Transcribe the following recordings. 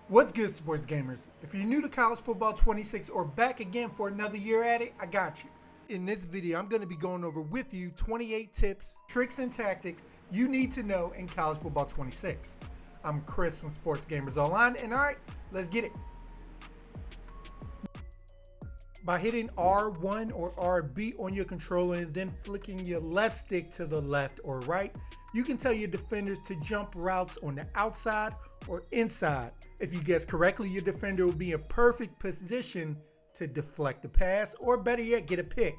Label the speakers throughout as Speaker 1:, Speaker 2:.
Speaker 1: What's good, sports gamers? If you're new to College Football 26 or back again for another year at it, I got you. In this video, I'm going to be going over with you 28 tips, tricks, and tactics you need to know in College Football 26. I'm Chris from Sports Gamers Online, and alright, let's get it. By hitting R1 or RB on your controller and then flicking your left stick to the left or right, you can tell your defenders to jump routes on the outside or inside. If you guess correctly, your defender will be in perfect position to deflect the pass, or better yet, get a pick.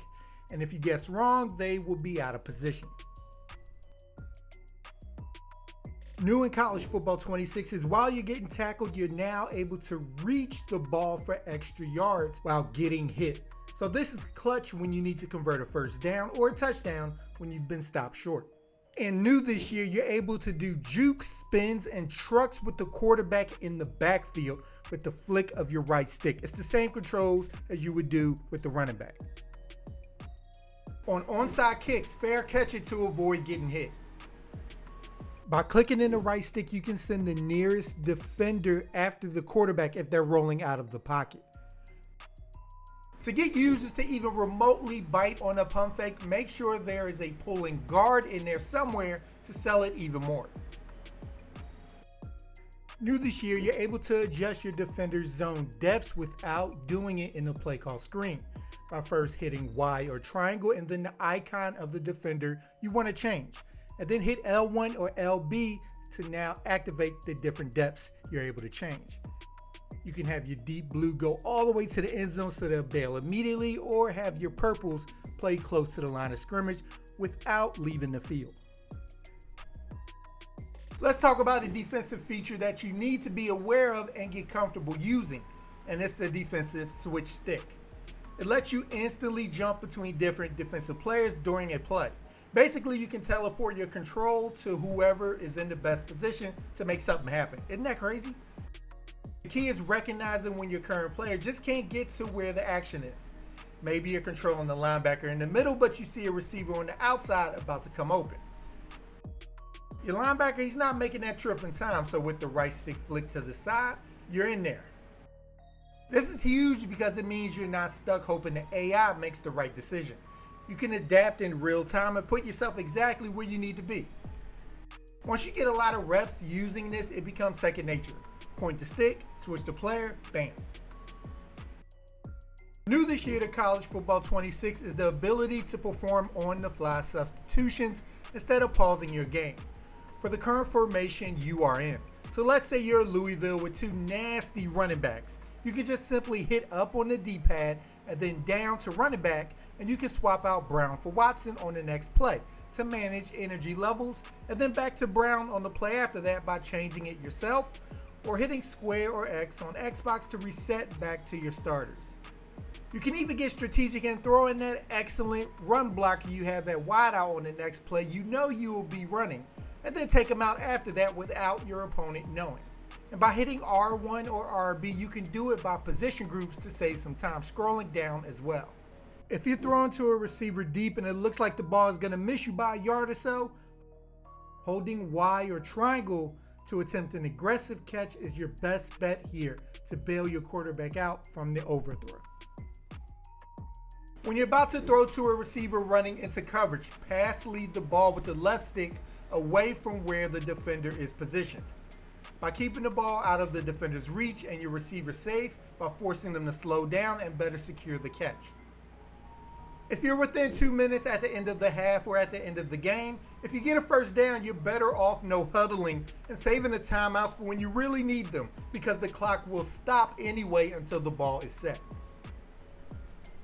Speaker 1: And if you guess wrong, they will be out of position. New in College Football 26 is while you're getting tackled, you're now able to reach the ball for extra yards while getting hit. So this is clutch when you need to convert a first down or a touchdown when you've been stopped short. And new this year, you're able to do jukes, spins, and trucks with the quarterback in the backfield with the flick of your right stick. It's the same controls as you would do with the running back. On onside kicks, fair catch it to avoid getting hit. By clicking in the right stick, you can send the nearest defender after the quarterback if they're rolling out of the pocket. To get users to even remotely bite on a pump fake, make sure there is a pulling guard in there somewhere to sell it even more. New this year, you're able to adjust your defender's zone depths without doing it in the play call screen. By first hitting Y or triangle and then the icon of the defender you want to change. And then hit L1 or LB to now activate the different depths you're able to change. You can have your deep blue go all the way to the end zone so they'll bail immediately, or have your purples play close to the line of scrimmage without leaving the field. Let's talk about a defensive feature that you need to be aware of and get comfortable using, and it's the defensive switch stick. It lets you instantly jump between different defensive players during a play. Basically, you can teleport your control to whoever is in the best position to make something happen. Isn't that crazy? The key is recognizing when your current player just can't get to where the action is. Maybe you're controlling the linebacker in the middle, but you see a receiver on the outside about to come open. Your linebacker, he's not making that trip in time, so with the right stick flick to the side, you're in there. This is huge because it means you're not stuck hoping the AI makes the right decision. You can adapt in real time and put yourself exactly where you need to be. Once you get a lot of reps using this, it becomes second nature. Point the stick, switch the player, bam. New this year to College Football 26 is the ability to perform on-the-fly substitutions instead of pausing your game for the current formation you are in. So let's say you're Louisville with two nasty running backs. You can just simply hit up on the D-pad and then down to running back, and you can swap out Brown for Watson on the next play to manage energy levels, and then back to Brown on the play after that by changing it yourself or hitting square or X on Xbox to reset back to your starters. You can even get strategic and throw in that excellent run blocker you have at wideout on the next play you know you will be running, and then take them out after that without your opponent knowing. And by hitting R1 or RB, you can do it by position groups to save some time scrolling down as well. If you're throwing to a receiver deep and it looks like the ball is going to miss you by a yard or so, holding Y or triangle to attempt an aggressive catch is your best bet here to bail your quarterback out from the overthrow. When you're about to throw to a receiver running into coverage, pass lead the ball with the left stick away from where the defender is positioned. By keeping the ball out of the defender's reach and your receiver safe by forcing them to slow down and better secure the catch. If you're within 2 minutes at the end of the half or at the end of the game, if you get a first down, you're better off no huddling and saving the timeouts for when you really need them, because the clock will stop anyway until the ball is set.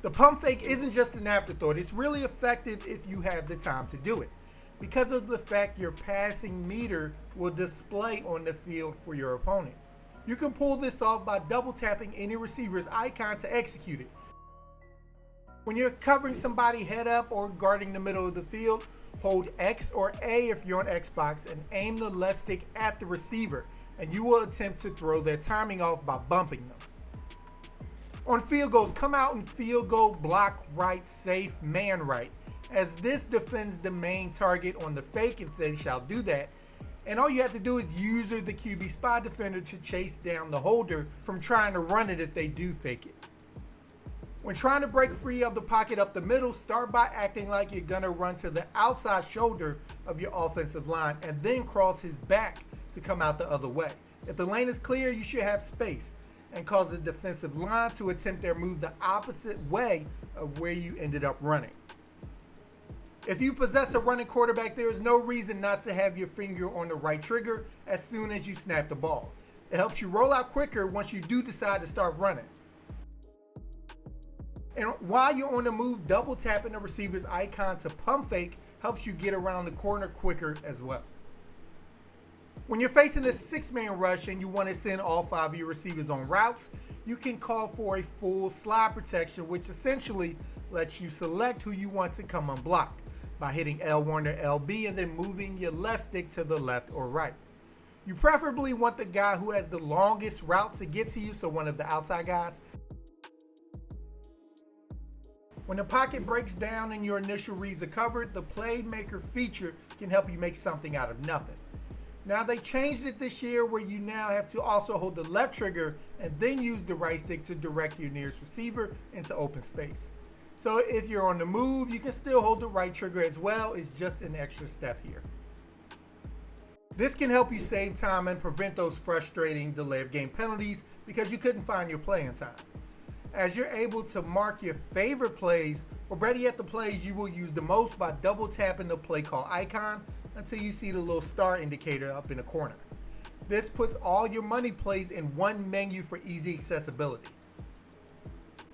Speaker 1: The pump fake isn't just an afterthought, it's really effective if you have the time to do it, because of the fact your passing meter will display on the field for your opponent. You can pull this off by double tapping any receiver's icon to execute it. When you're covering somebody head up or guarding the middle of the field, hold X or A if you're on Xbox and aim the left stick at the receiver, and you will attempt to throw their timing off by bumping them. On field goals, come out and field goal block right, safe, man right, as this defends the main target on the fake if they shall do that, And all you have to do is use the QB spy defender to chase down the holder from trying to run it if they do fake it. When trying to break free of the pocket up the middle, start by acting like you're gonna run to the outside shoulder of your offensive line and then cross his back to come out the other way. If the lane is clear, you should have space and cause the defensive line to attempt their move the opposite way of where you ended up running. If you possess a running quarterback, there is no reason not to have your finger on the right trigger as soon as you snap the ball. It helps you roll out quicker once you do decide to start running. And while you're on the move, double tapping the receiver's icon to pump fake helps you get around the corner quicker as well. When you're facing a 6-man rush and you want to send all 5 of your receivers on routes, you can call for a full slide protection, which essentially lets you select who you want to come unblocked by hitting L1 or LB and then moving your left stick to the left or right. You preferably want the guy who has the longest route to get to you, so one of the outside guys. When the pocket breaks down and your initial reads are covered, the playmaker feature can help you make something out of nothing. Now they changed it this year where you now have to also hold the left trigger and then use the right stick to direct your nearest receiver into open space. So if you're on the move, you can still hold the right trigger as well. It's just an extra step here. This can help you save time and prevent those frustrating delay of game penalties because you couldn't find your play in time. As you're able to mark your favorite plays, or better yet the plays you will use the most by double tapping the play call icon until you see the little star indicator up in the corner. This puts all your money plays in one menu for easy accessibility.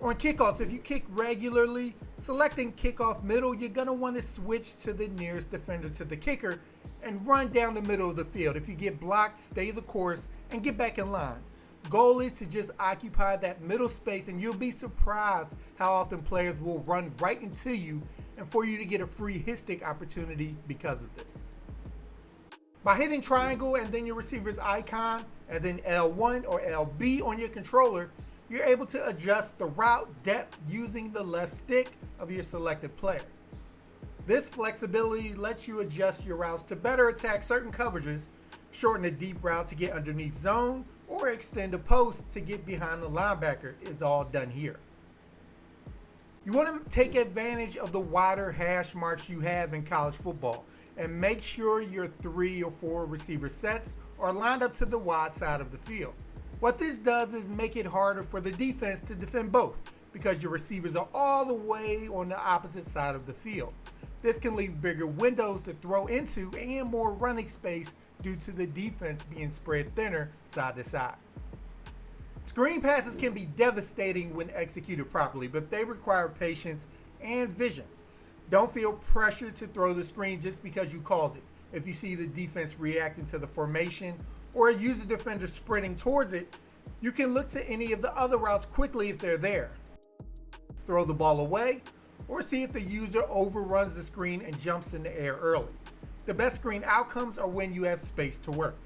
Speaker 1: On kickoffs, if you kick regularly, selecting kickoff middle, you're going to want to switch to the nearest defender to the kicker and run down the middle of the field. If you get blocked, stay the course and get back in line. Goal is to just occupy that middle space, and you'll be surprised how often players will run right into you and for you to get a free hit stick opportunity because of this. By hitting triangle and then your receiver's icon and then L1 or LB on your controller, you're able to adjust the route depth using the left stick of your selected player. This flexibility lets you adjust your routes to better attack certain coverages, shorten a deep route to get underneath zone, or extend a post to get behind the linebacker is all done here. You want to take advantage of the wider hash marks you have in college football and make sure your 3 or 4 receiver sets are lined up to the wide side of the field. What this does is make it harder for the defense to defend both because your receivers are all the way on the opposite side of the field. This can leave bigger windows to throw into and more running space due to the defense being spread thinner side to side. Screen passes can be devastating when executed properly, but they require patience and vision. Don't feel pressured to throw the screen just because you called it. If you see the defense reacting to the formation or a user defender sprinting towards it, you can look to any of the other routes quickly if they're there. Throw the ball away or see if the user overruns the screen and jumps in the air early. The best screen outcomes are when you have space to work.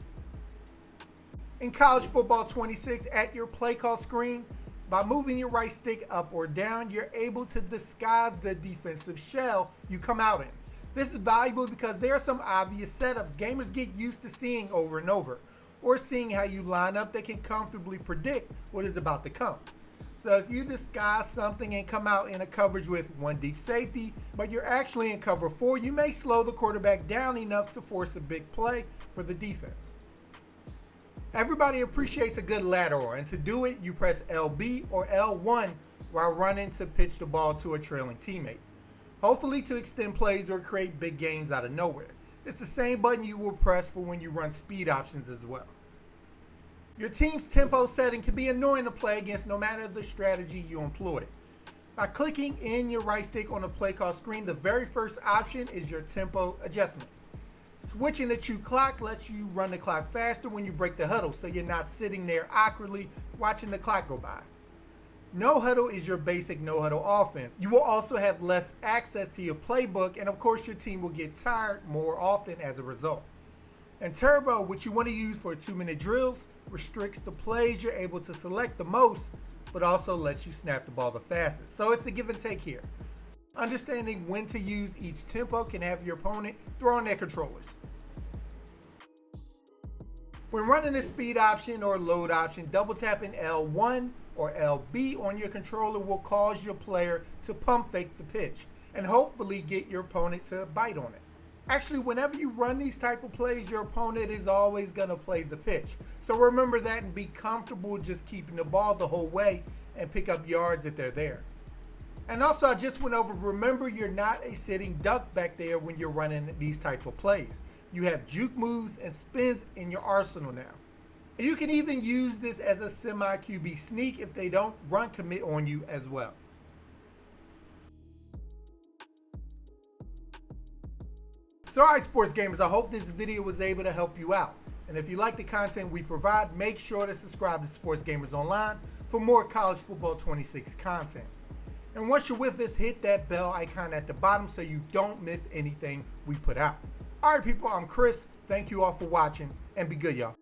Speaker 1: In College Football 26, at your play call screen, by moving your right stick up or down, you're able to disguise the defensive shell you come out in. This is valuable because there are some obvious setups gamers get used to seeing over and over, or seeing how you line up that can comfortably predict what is about to come. So if you disguise something and come out in a coverage with 1 deep safety, but you're actually in cover 4, you may slow the quarterback down enough to force a big play for the defense. Everybody appreciates a good lateral, and to do it, you press LB or L1 while running to pitch the ball to a trailing teammate, hopefully to extend plays or create big gains out of nowhere. It's the same button you will press for when you run speed options as well. Your team's tempo setting can be annoying to play against no matter the strategy you employ. By clicking in your right stick on the play call screen, the very first option is your tempo adjustment. Switching to true clock lets you run the clock faster when you break the huddle, so you're not sitting there awkwardly watching the clock go by. No huddle is your basic no huddle offense. You will also have less access to your playbook, and of course your team will get tired more often as a result. And Turbo, which you want to use for 2-minute drills, restricts the plays you're able to select the most, but also lets you snap the ball the fastest. So it's a give and take here. Understanding when to use each tempo can have your opponent throw on their controllers. When running a speed option or load option, double tapping L1 or LB on your controller will cause your player to pump fake the pitch and hopefully get your opponent to bite on it. Actually, whenever you run these type of plays, your opponent is always going to play the pitch. So remember that and be comfortable just keeping the ball the whole way and pick up yards if they're there. And also, I just went over, remember you're not a sitting duck back there when you're running these type of plays. You have juke moves and spins in your arsenal now. And you can even use this as a semi-QB sneak if they don't run commit on you as well. So alright sports gamers, I hope this video was able to help you out. And if you like the content we provide, make sure to subscribe to Sports Gamers Online for more College Football 26 content. And once you're with us, hit that bell icon at the bottom so you don't miss anything we put out. Alright people, I'm Chris. Thank you all for watching and be good y'all.